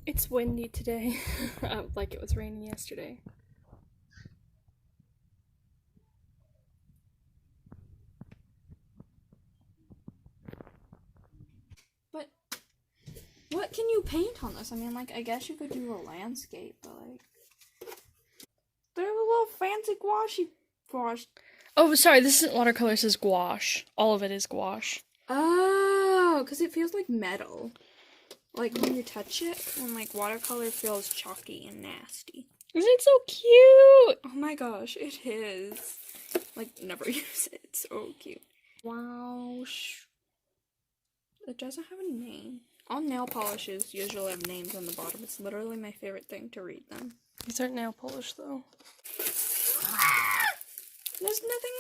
It's windy today, like it was raining yesterday. But what can you paint on this? I mean, like, I guess you could do a landscape, but like, there's a little fancy gouache. Oh, sorry, this isn't watercolor, this is gouache. All of it is gouache. Oh, because it feels like metal. Like, when you touch it, and like, watercolor feels chalky and nasty. Isn't it so cute? Oh my gosh, it is. Like, never use it. It's so cute. Wow. It doesn't have a name. All nail polishes usually have names on the bottom. It's literally my favorite thing to read them. These aren't nail polish, though. There's nothing